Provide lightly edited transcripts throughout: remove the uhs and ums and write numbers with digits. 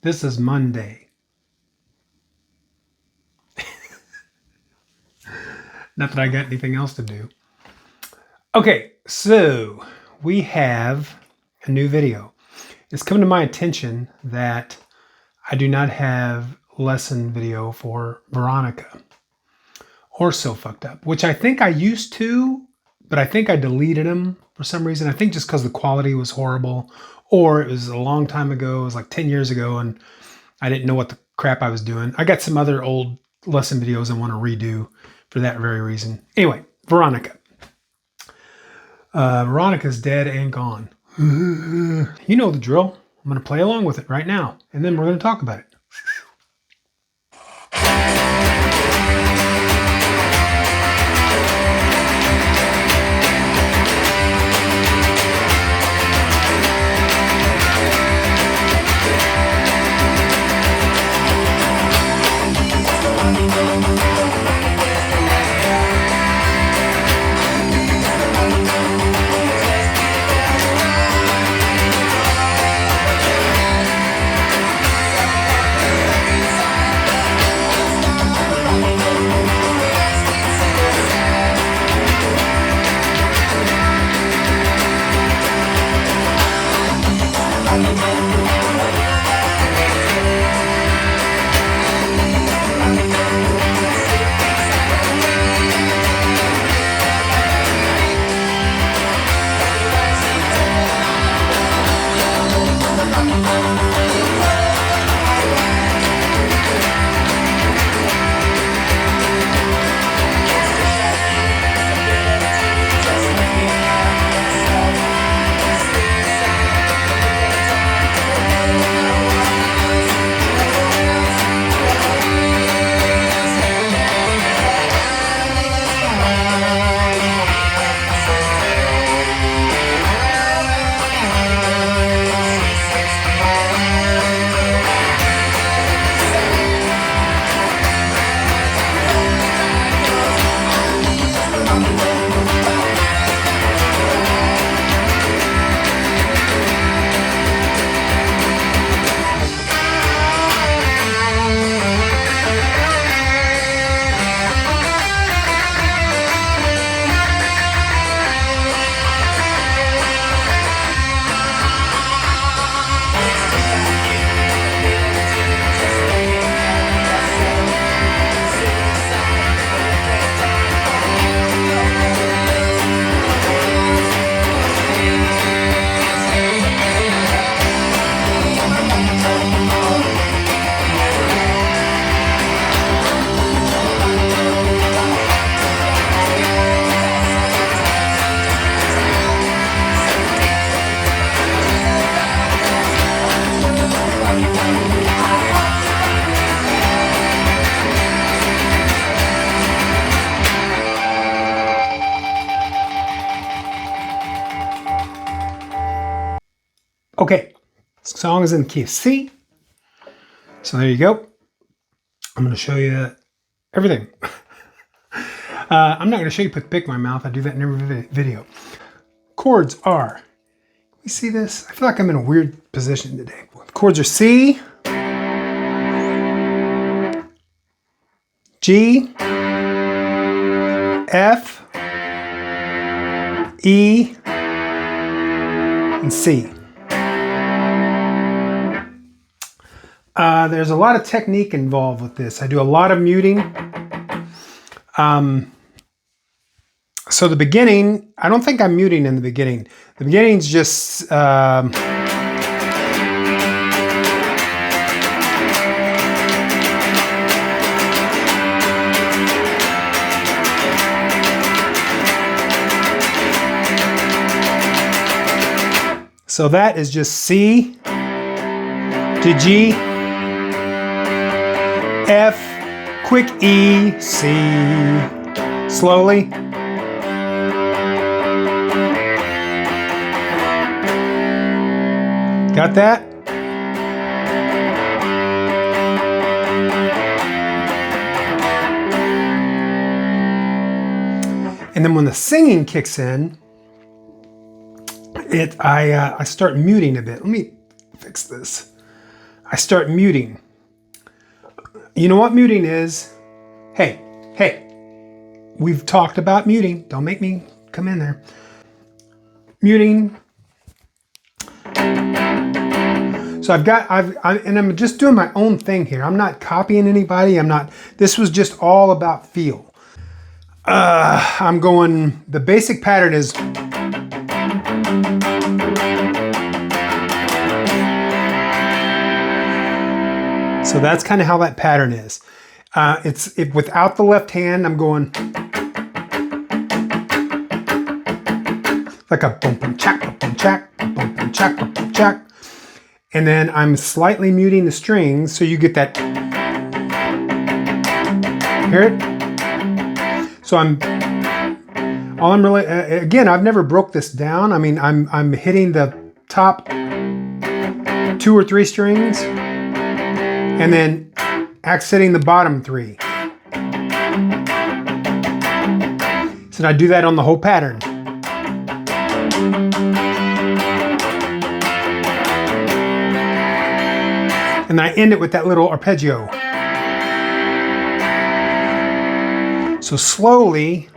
This is Monday. Not that I got anything else to do. Okay, so we have a new video. It's come to my attention that I do not have lesson video for Veronica or So Fucked Up, which I think I used to, but I think I deleted them for some reason. I think just because the quality was horrible, or it was a long time ago. It was like 10 years ago, and I didn't know what the crap I was doing. I got some other old lesson videos I want to redo for that very reason. Anyway, Veronica. Veronica's dead and gone. You know the drill. I'm going to play along with it right now, and then we're going to talk about it. Okay, this song is in the key of C. So there you go. I'm going to show you everything. I'm not going to show you put the pick in my mouth. I do that in every video. Chords are, you see this? I feel like I'm in a weird position today. Chords are C, G, F, E, and C. There's a lot of technique involved with this. I do a lot of muting. So the beginning, I don't think I'm muting in the beginning. The beginning's just... so that is just C to G, F, quick E, C, slowly. Got that? And then when the singing kicks in, I start muting a bit. Let me fix this. I start muting. You know what muting is? Hey, we've talked about muting. Don't make me come in there. Muting. So and I'm just doing my own thing here. I'm not copying anybody. This was just all about feel. I'm going, the basic pattern is, so that's kind of how that pattern is. Without the left hand, I'm going like a bump and chack, bump and chack, bump and chack, bump and chack. And then I'm slightly muting the strings so you get that. Hear it? So again, I've never broke this down. I mean, I'm hitting the top 2 or 3 strings and then accenting the bottom 3. So I do that on the whole pattern. And I end it with that little arpeggio. So slowly,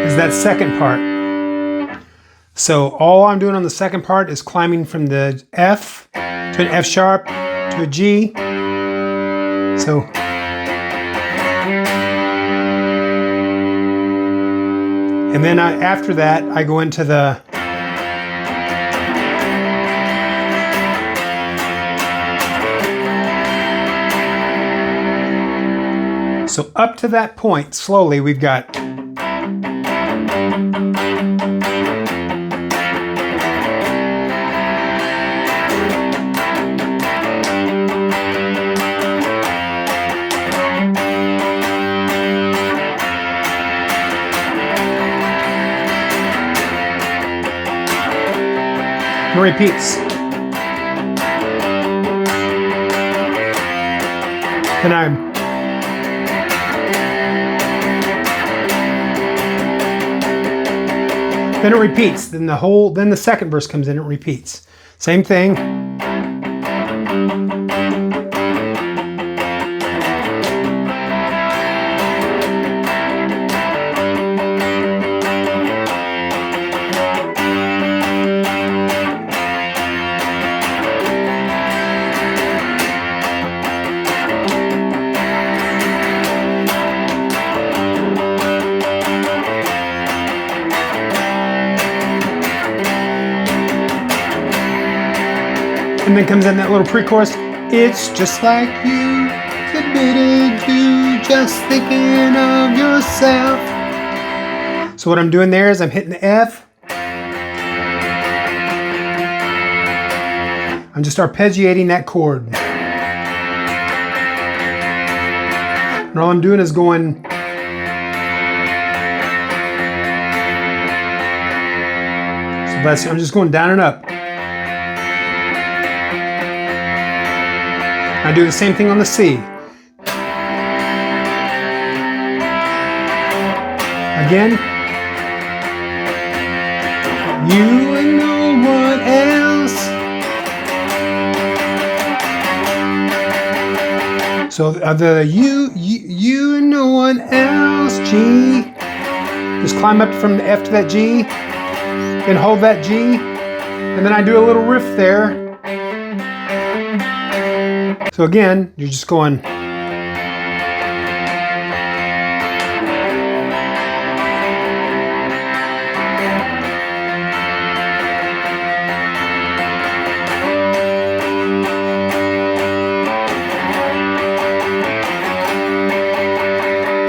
is that second part. So all I'm doing on the second part is climbing from the F to an F sharp to a G. So and then after that I go into the so up to that point slowly we've got repeats. And then it repeats. Then the second verse comes in, it repeats. Same thing. And then comes in that little pre-chorus. It's just like you, committed to just thinking of yourself. So what I'm doing there is I'm hitting the F. I'm just arpeggiating that chord. And all I'm doing is going. So I'm just going down and up. I do the same thing on the C. Again. You and no one else. So the you and no one else, G. Just climb up from the F to that G. Then hold that G. And then I do a little riff there. So again, you're just going.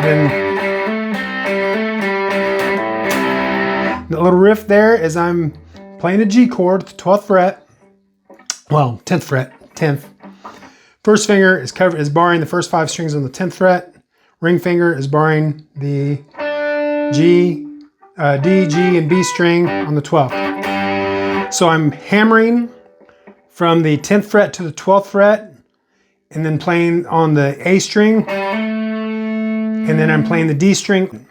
Then the little riff there is I'm playing a G chord, the 12th fret. Well, 10th fret, 10th. First finger is barring the first 5 strings on the 10th fret. Ring finger is barring the G, D, G, and B string on the 12th. So I'm hammering from the 10th fret to the 12th fret, and then playing on the A string, and then I'm playing the D string.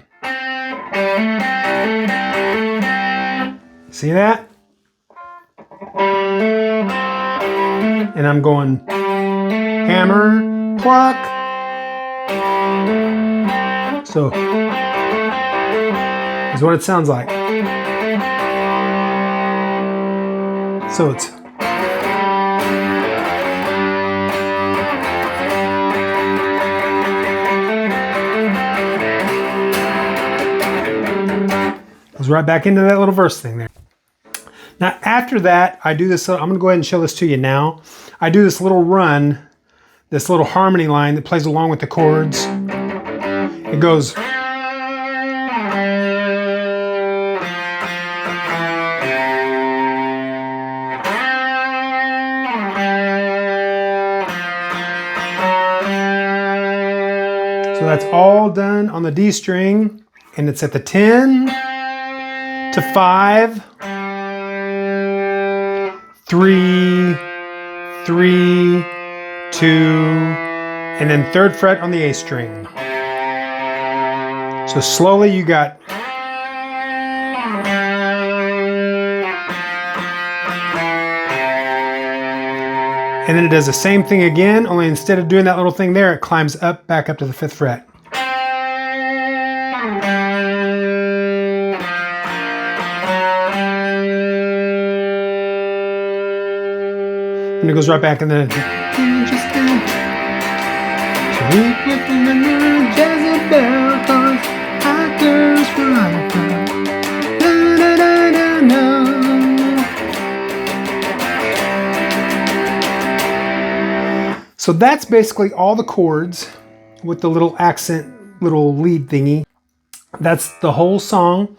See that? And I'm going hammer, pluck. So is what it sounds like. So it's goes right back into that little verse thing there. Now after that, I do this, I'm gonna go ahead and show this to you now. I do this little run, this little harmony line that plays along with the chords. It goes. So that's all done on the D string, and it's at the 10 to 5, 3, 3, 2, and then 3rd fret on the A string. So slowly you got and then it does the same thing again, only instead of doing that little thing there, it climbs up, back up to the 5th fret. And it goes right back and then so that's basically all the chords with the little accent, little lead thingy. That's the whole song,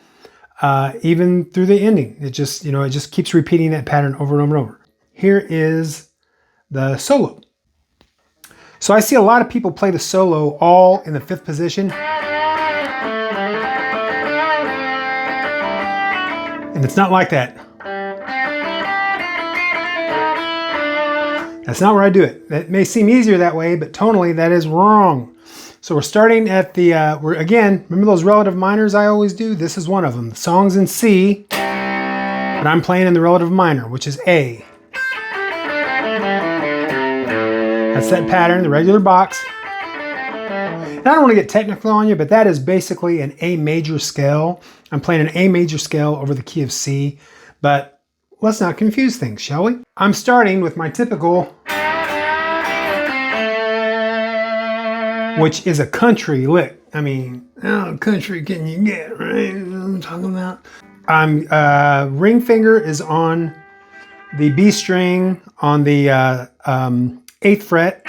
even through the ending. It just, it just keeps repeating that pattern over and over and over. Here is the solo. So I see a lot of people play the solo all in the 5th position. And it's not like that. That's not where I do it. That may seem easier that way, but tonally that is wrong. So we're starting at the, again, remember those relative minors I always do? This is one of them. The song's in C, but I'm playing in the relative minor, which is A. That's that pattern, the regular box. And I don't want to get technical on you, but that is basically an A major scale. I'm playing an A major scale over the key of C, but let's not confuse things, shall we? I'm starting with my typical, which is a country lick. I mean, how country can you get, right? You know what I'm talking about? Ring finger is on the B string on the 8th fret.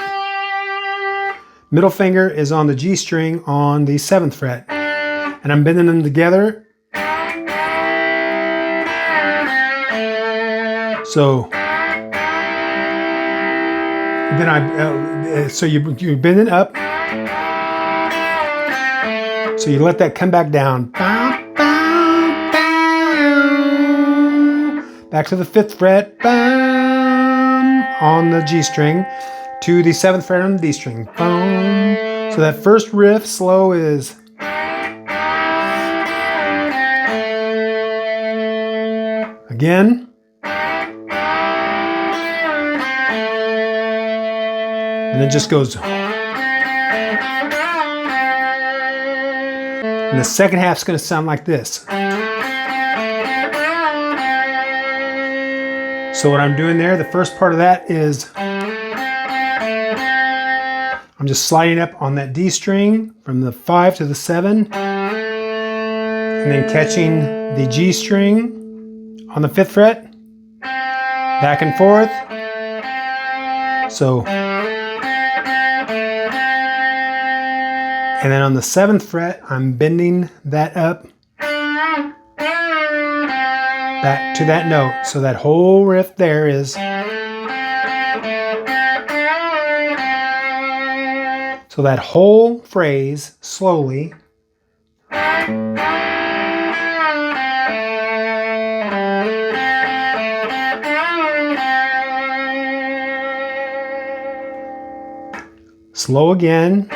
Middle finger is on the G string on the 7th fret. And I'm bending them together. So then so you bend it up. So you let that come back down. Back to the 5th fret on the G string to the 7th fret on the D string. So that first riff slow is again. And it just goes. And the second half's going to sound like this. So what I'm doing there, the first part of that is I'm just sliding up on that D string from the 5 to the 7, and then catching the G string on the 5th fret, back and forth. So, and then on the 7th fret, I'm bending that up back to that note. So that whole riff there is. So that whole phrase slowly. Slow again.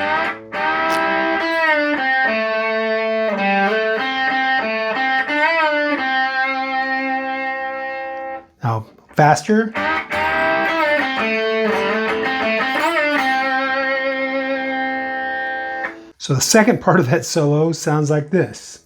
Now faster. So the second part of that solo sounds like this.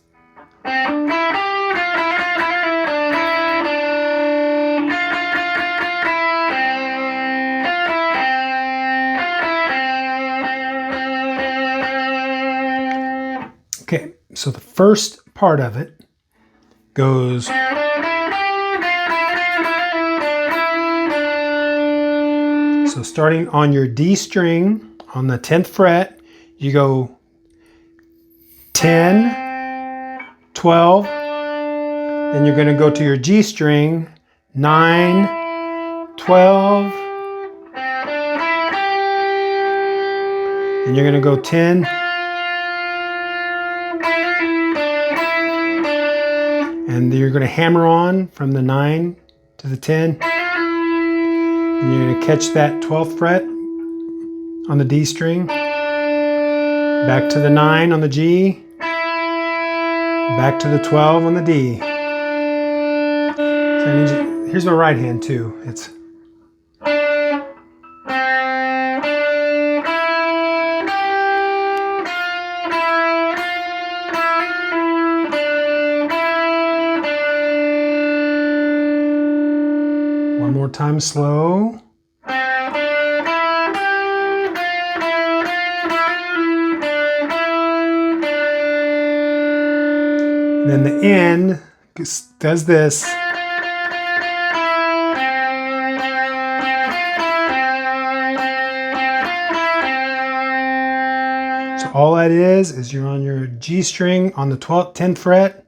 Okay, so the first part of it goes. So starting on your D string on the 10th fret, you go 10, 12, then you're going to go to your G string, 9, 12, then you're going to go 10, and you're going to hammer on from the 9 to the 10, and you're going to catch that 12th fret on the D string, back to the 9 on the G, back to the 12 on the D. So I need you, here's my right hand too. It's one more time slow. And then the end does this. So all that is you're on your G string on the 10th fret,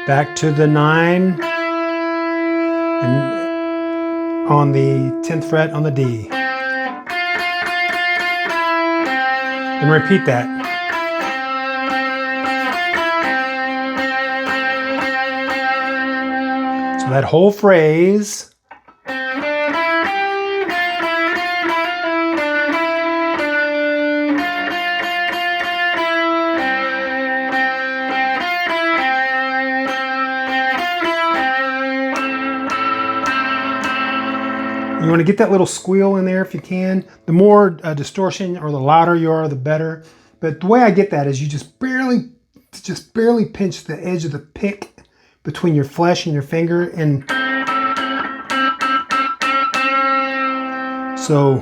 back to the 9, and on the 10th fret on the D. And repeat that. So that whole phrase. You want to get that little squeal in there if you can. The more distortion or the louder you are, the better. But the way I get that is you just barely pinch the edge of the pick between your flesh and your finger, and so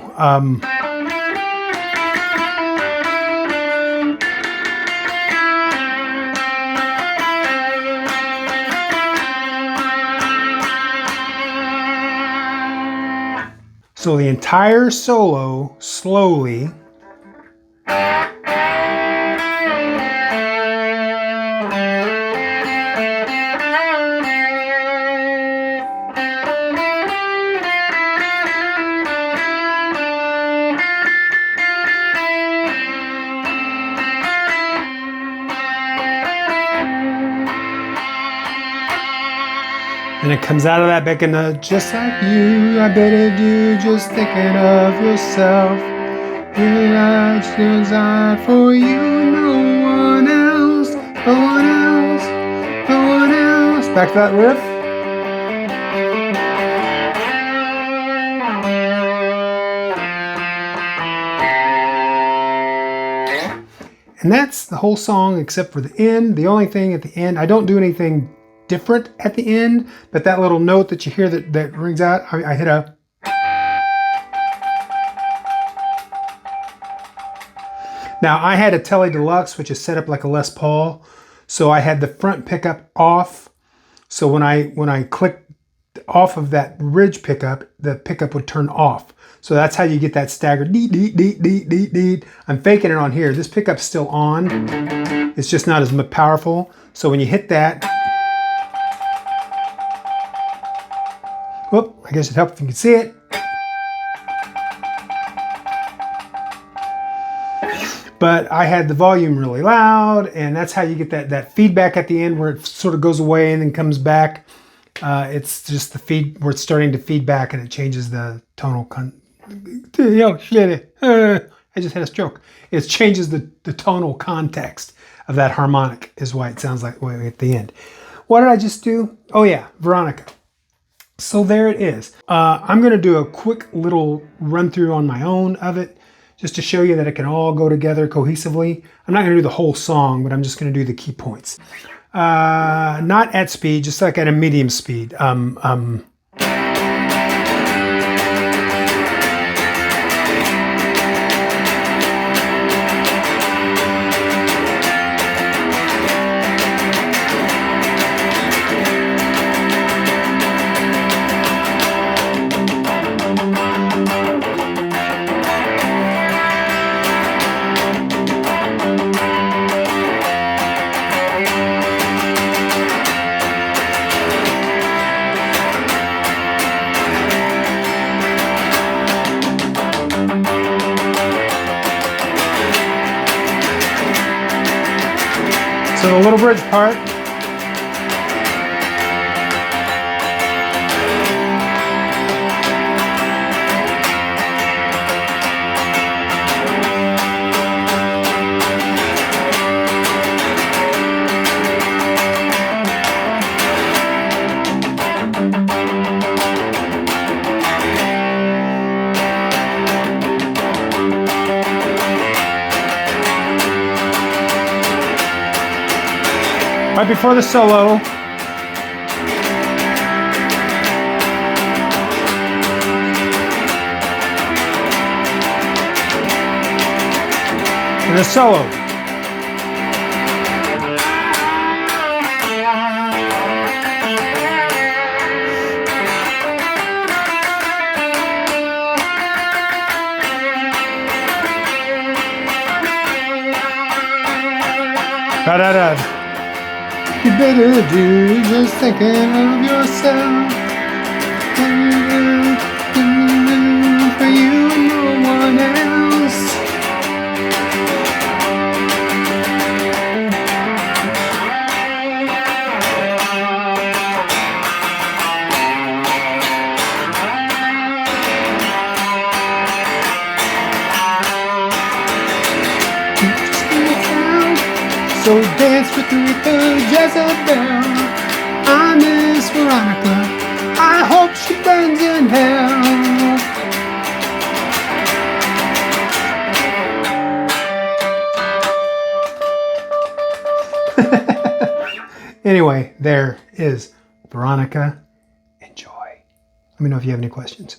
so the entire solo slowly. And it comes out of that back in the just like you, I bet you just thinking of yourself. Your life's designed for you, no one else, no one else, no one else. Back to that riff. And that's the whole song except for the end. The only thing at the end, I don't do anything different at the end, but that little note that you hear that rings out, I hit a. Now I had a Tele Deluxe, which is set up like a Les Paul, so I had the front pickup off. So when I clicked off of that ridge pickup, the pickup would turn off. So that's how you get that staggered dee dee dee dee dee dee. I'm faking it on here. This pickup's still on. It's just not as powerful. So when you hit that. Whoop, I guess it'd help if you can see it. But I had the volume really loud, and that's how you get that feedback at the end where it sort of goes away and then comes back. It's just the feed where it's starting to feed back and it changes the tonal Yo, shit. I just had a stroke. It changes the tonal context of that harmonic is why it sounds like way at the end. What did I just do? Oh yeah, Veronica. So there it is. I'm going to do a quick little run through on my own of it just to show you that it can all go together cohesively. I'm not going to do the whole song, but I'm just going to do the key points. Not at speed, just like at a medium speed. So the little bridge part. Right before the solo. And the solo. Da-da-da. You better do just thinking of yourself. For you and no one else. So dance with the Jezebel. I miss Veronica. I hope she burns in hell. Anyway, there is Veronica. Enjoy. Let me know if you have any questions.